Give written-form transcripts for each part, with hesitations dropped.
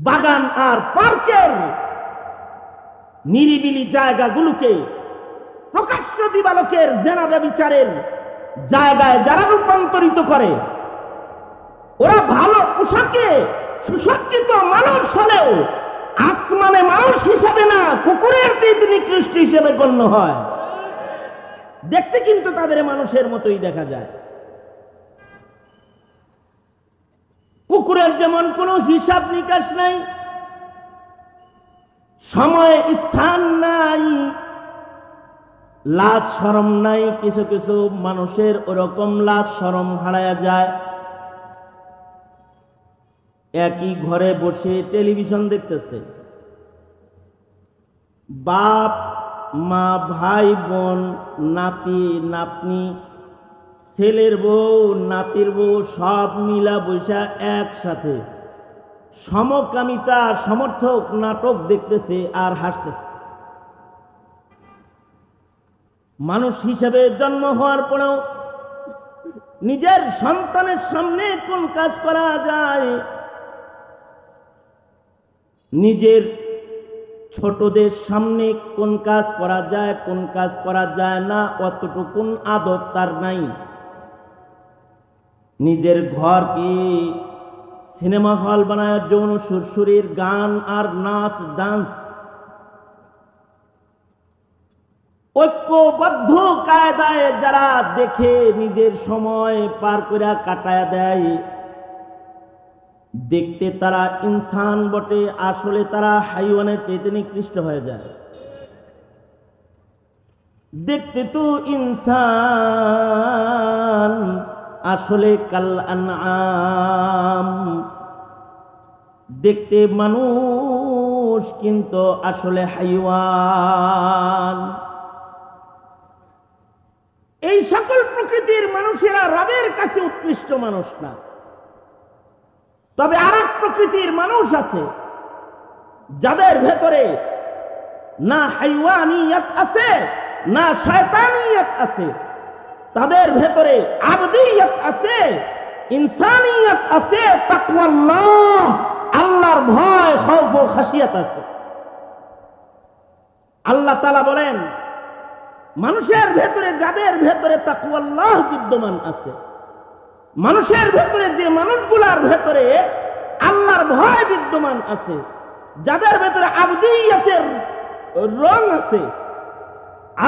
বাগান আর পার্কের নিরিবিলি জায়গাগুলোকে প্রকাশ্য দিবালোকের জেনা ব্যভিচারের জায়গায় যারা রূপান্তরিত করে, ওরা ভালো পোশাকে সুসজ্জিত মানুষ হলেও আসমানে মানুষ হিসেবে না, কুকুরের চেয়ে নিকৃষ্ট হিসেবে গণ্য হয়। দেখতে কিন্তু তাদের মানুষের মতোই দেখা যায়। কুকুরের যেমন কোনো হিসাব নিকাশ নাই, সময় স্থান নাই, লাজ শরম নাই। কিছু কিছু মানুষের ওরকম লাজ শরম হারায়া যায়। একই ঘরে বসে টেলিভিশন দেখতেছে, বাপ মা ভাই বোন নাতি নাতনি ছেলের বউ নাতির বউ সব মিলা বৈশা একসাথে সমকামিতা সমর্থক নাটক দেখতেছে আর হাসতেছে। মানুষ হিসেবে জন্ম হওয়ার পরেও নিজের সন্তানের সামনে কোন কাজ করা যায়, নিজের ছোটদের সামনে কোন কাজ করা যায় কোন কাজ করা যায় না, অতটুকুন আদব তার নাই। নিজের ঘর কি সিনেমা হল বানায় যৌন সুরসুরির গান আর নাচ ডান্স ঐক্যবদ্ধ কায়দায় যারা দেখে নিজের সময় পার করে কাটায় দেয়, দেখতে তারা ইনসান বটে, আসলে তারা হাইওয়ানের চেয়ে নিকৃষ্ট হয়ে যায়। দেখতে তো ইনসান, আসলে কাল আনআম। দেখতে মানুষ কিন্তু আসলে হাইওয়ান। এই সকল প্রকৃতির মানুষেরা রবের কাছে উৎকৃষ্ট মানুষ না। তবে আরেক প্রকৃতির মানুষ আছে যাদের ভেতরে না হাইওয়ানিয়ত আছে না শয়তানিয়ত আছে, তাদের ভেতরে আবদিয়ত আছে, ইনসানিয়ত আছে, তাকওয়াল্লাহ আল্লাহর ভয় খৌফ ও খাশিয়াত আছে। আল্লাহ তাআলা বলেন, মানুষের ভেতরে যাদের ভেতরে তাকওয়াল্লাহ বিদ্যমান আছে, মানুষের ভেতরে যে মানুষগুলার ভেতরে আল্লাহর ভয় বিদ্যমান আছে, যাদের ভেতরে আবদিয়তের রং আছে,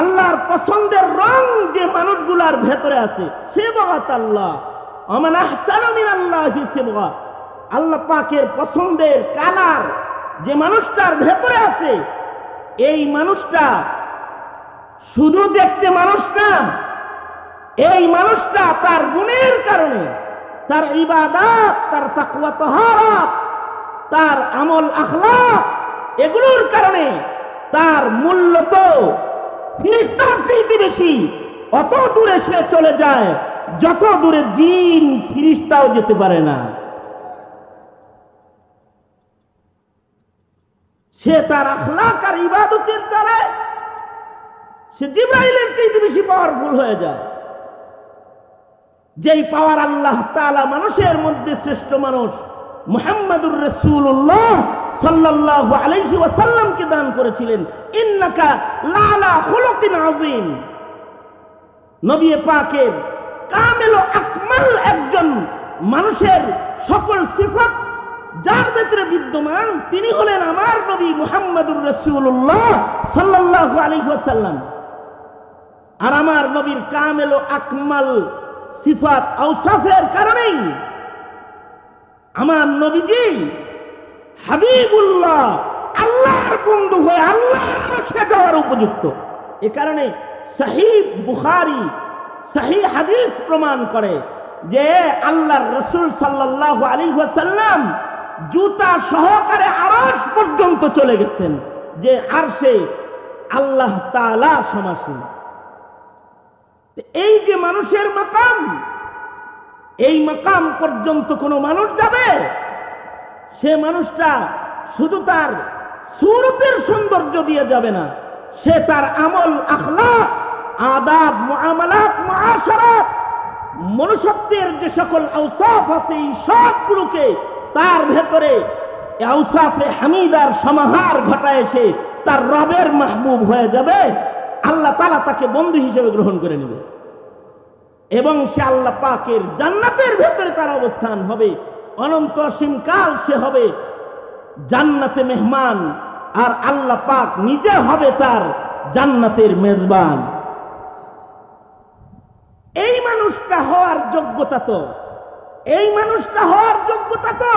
আল্লাহর পছন্দের রং যে মানুষগুলার ভেতরে আছে, সিবগাত আল্লাহ ওমান আহসানু মিনাল্লাহি সিবগা, আল্লাহ পাকের পছন্দের কালার যে মানুষটার ভেতরে আছে, এই মানুষটা শুধু দেখতে মানুষ না, এই মানুষটা তার গুণের কারণে, তার ইবাদত, তার তাকওয়া তাহারাত, তার আমল আখলাক, এগুলোর কারণে তার মূল্য তো ফেরেশতার চাইতে বেশি। অত দূরে সে চলে যায় যত দূরে জিন ফেরেশতাও যেতে পারে না। সে তার আখলাক আর ইবাদতের দ্বারা সে জিবরাইলের চাইতে বেশি পাওয়ারফুল হয়ে যায়। যেই পাওয়ার আল্লাহ তাআলা মানুষের মধ্যে শ্রেষ্ঠ মানুষ মুহাম্মাদুর রাসূলুল্লাহ সাল্লাল্লাহু আলাইহি ওয়াসাল্লামকে দান করেছিলেন, ইন্নাকা লাআলা খুলুকিন আযীম। নবী পাকের কামিল ও আকমাল একজন মানুষের সকল সিফাত যার ভেতরে বিদ্যমান, তিনি হলেন আমার নবী মুহাম্মাদুর রাসূলুল্লাহ সাল্লাল্লাহু আলাইহি ওয়াসাল্লাম। আর আমার নবীর কামিল ও আকমাল সিফাত আওসাফের কারণেই আমার নবীজি হাবিবুল্লাহ, আল্লাহর বন্ধু হয়ে আল্লাহর আরশে যাওয়ার উপযুক্ত। এ কারণে সহিহ বুখারী সহিহ হাদিস প্রমাণ করে যে আল্লাহর রাসূল সাল্লাল্লাহু আলাইহি ওয়াসাল্লাম জুতা সহকারে আরশ পর্যন্ত চলে গেছেন, যে আরশে আল্লাহ তাআলা সমাসীন। এই যে মানুষের মাকাম, এই মাকাম পর্যন্ত কোনো মানুষ যাবে, সে মানুষটা শুধু তার সুরতের সৌন্দর্য দিয়ে যাবে না, সে তার আমল আখলাক আদাব মুআমালাত মুআশারাত মনুষ্যত্বের যে সকল আওসাফ আছে, এই সবগুলোকে তার ভেতরে আউসাফে হামিদার সমাহার ঘটায় সে তার রবের মাহবুব হয়ে যাবে, আল্লাহ তাআলা তাকে বন্ধু হিসেবে গ্রহণ করে নেবে এবং সে আল্লাহ পাকের জান্নাতের ভেতরে তার অবস্থান হবে। অনন্ত অসীম কাল সে হবে জান্নাতে মেহমান, আর আল্লাহ পাক নিজে হবে তার জান্নাতের মেজবান। এই মানুষটা হওয়ার যোগ্যতা তো, এই মানুষটা হওয়ার যোগ্যতা তো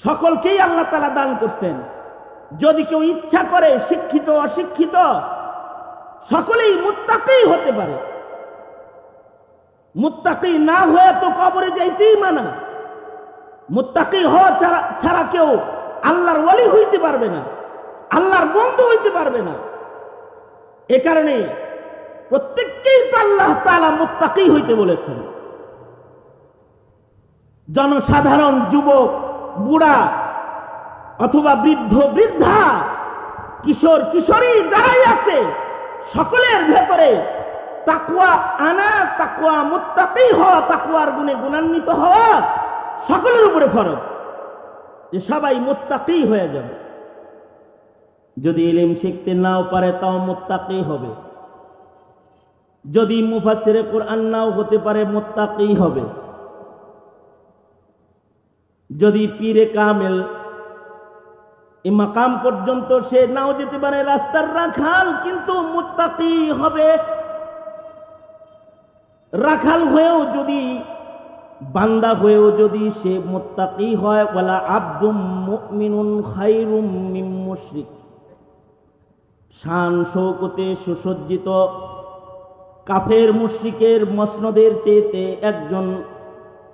সকলকেই আল্লাহ তাআলা দান করছেন। যদি কেউ ইচ্ছা করে শিক্ষিত অশিক্ষিত সকলেই মুত্তাকি হতে পারে। মুত্তাকি না হয়ে তো কবরে যাইতেই মানা। মুত্তাকি হওয়া ছাড়া কেউ আল্লাহর ওয়ালি হইতে পারবে না, আল্লাহর বন্ধু হইতে পারবে না। এ কারণে প্রত্যেককেই তো আল্লাহ তাআলা মুত্তাকি হইতে বলেছেন। জনসাধারণ, যুবক, বুড়া অথবা বৃদ্ধ বৃদ্ধা, কিশোর কিশোরী যারাই আছে সকলের ভেতরে তাকওয়া আনা, তাকওয়া মুত্তাকি হওয়া, তাকওয়ার গুণে গুণান্বিত হওয়া সকলের উপরে ফরজ, যে সবাই মুত্তাকি হয়ে যাবে। যদি ইলম শিখতে নাও পারে তাও মুত্তাকি হবে, যদি মুফাসসিরে কুরআন নাও হতে পারে মুত্তাকি হবে, যদি পীরে কামেল এই মাকাম পর্যন্ত সে নাও যেতে পারে, রাস্তার রাখাল, কিন্তু মুত্তাকি হবে। রাখাল হয়েও যদি, বান্দা হয়েও যদি সে মুত্তাকি হয়, ওয়ালা আবদুম মুমিনুন খায়রুম মিন মুশরিক, শান শৌকতে সুসজ্জিত কাফের মুশরিকের মসনদের চেয়েতে একজন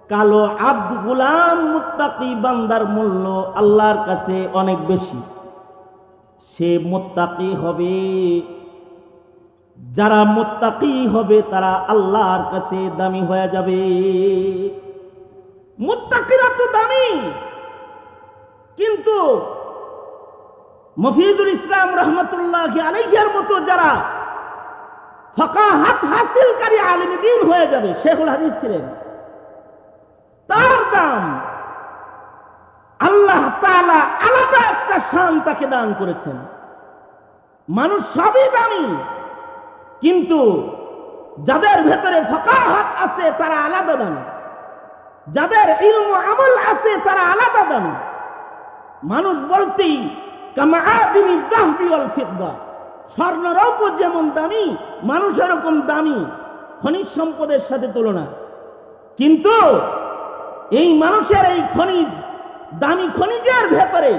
কালো আব্দ গোলাম মুত্তাকি বান্দার মূল্য আল্লাহর কাছে অনেক বেশি। সে মুত্তাকি হবে, যারা মুত্তাকি হবে তারা আল্লাহর কাছে দামি হয়ে যাবে। মুত্তাকিরা তো দামি, কিন্তু মফিদুল ইসলাম রহমতুল্লাহি আলাইহির মতো যারা ফাকাহাত হাসিলকারী আলিম দ্বীন হয়ে যাবে, শেখুল হাদিস ছিলেন, তার দাম আল্লাহ তাআলা আলাদা একটা শান তাকে দান করেছেন। মানুষ সবই দামি, কিন্তু যাদের ভেতরে ফাকাহাত আছে তারা আলাদা দামি, যাদের ইলম ও আমল আছে তারা আলাদা দামি। মানুষ বলতেই কামাআদিনি যাহবি ওয়াল ফিদ্দা, স্বর্ণ রৌপ্য যেমন দামি, মানুষ এরকম দামি, খনিজ সম্পদের সাথে তুলনা। কিন্তু এই মানুষের এই খনিজ, দামি খনিজের ভেতরে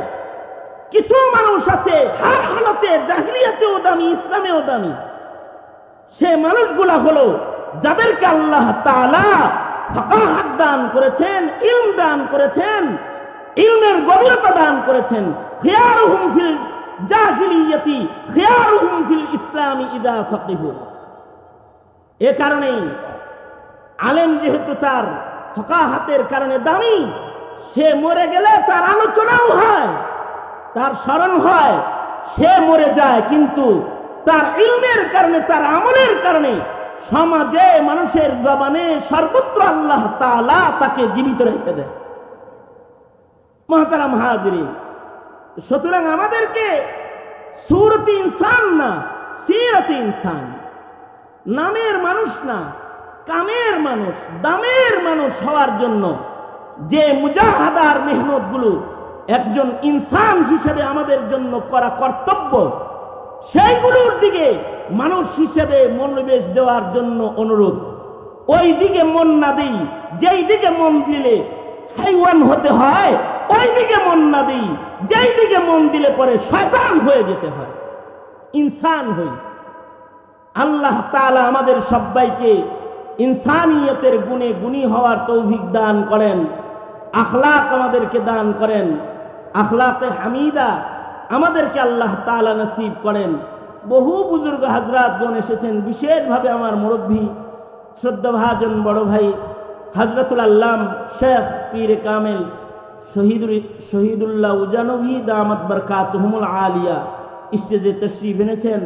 কিছু মানুষ আছে হার হালতে, জাহিলিয়াতেও দামি, ইসলামেও দামি। সে মানুষগুলা হলো যাদেরকে আল্লাহ তাআলা ফাকাহাত দান করেছেন, ইলম দান করেছেন, ইলমের গভীরতা দান করেছেন। খিয়ারুহুম ফিল জাহিলিয়াতি খিয়ারুহুম ফিল ইসলামি ইদা ফাকিহু। এ কারণে আলেম যেহেতু তার ফাকাহাতের কারণে দামি, সে মরে গেলে তার আলোচনাও হয়, তার স্মরণ হয়, সে মরে যায়, কিন্তু তার ইলমের কারণে, তার আমলের কারণে সমাজে মানুষের জবানে সর্বত্র আল্লাহ তাআলা তাকে জীবিত রেখে দেয়। মুহতারাম হাজিরিন, সুতরাং আমাদেরকে সূরতে ইনসান না, সিরাতে ইনসান, নামের মানুষ না, কামের মানুষ, দামের মানুষ হওয়ার জন্য যে মুজাহাদার মেহনতগুলো একজন ইনসান হিসেবে আমাদের জন্য করা কর্তব্য, সেইগুলোর দিকে মানুষ হিসেবে মনোনিবেশ দেওয়ার জন্য অনুরোধ। ওই দিকে মন না দিই, যেই দিকে মন দিলে হাইওয়ান হতে হয়, ওই দিকে মন না দিই, যেই দিকে মন দিলে পরে শয়তান হয়ে যেতে হয়, ইনসান হই। আল্লাহ তাআলা আমাদের সবাইকে ইনসানিয়তের গুণে গুণী হওয়ার তৌফিক দান করেন, আখলাক আমাদেরকে দান করেন, আখলাকে হামিদা আমাদেরকে আল্লাহ তাআলা নসিব করেন। বহু বুজুর্গ হযরতগণ এসেছেন, বিশেষভাবে আমার মুরব্বী শ্রদ্ধাভাজন বড় ভাই হযরতুল আল্লাম শেখ পীর কামেল শহীদুল্লাহ উজানবী দামাত বরকাতুহুমুল আলিয়া স্টেজে তশরিফ এনেছেন।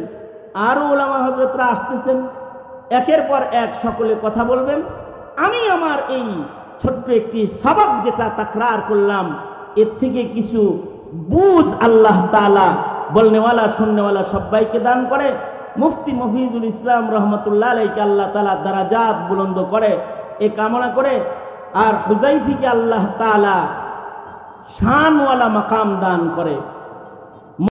আরো ওলামা হযরতরা আসতেছেন, একের পর এক সকলে কথা বলবেন। আমি আমার এই ছোট্ট একটি সবক যেটা তাকরার করলাম, এর থেকে কিছু বুঝ আল্লাহ তাআলা বলনেওয়ালা শুননেওয়ালা সবাইকে দান করে। মুফতি মফিজুল ইসলাম রহমতুল্লাহ আলাইকে আল্লাহ তাআলা দারাজাত বুলন্দ করে এ কামনা করে। আর হুজাইফিকে আল্লাহ তাআলা শানওয়ালা মাকাম দান করে।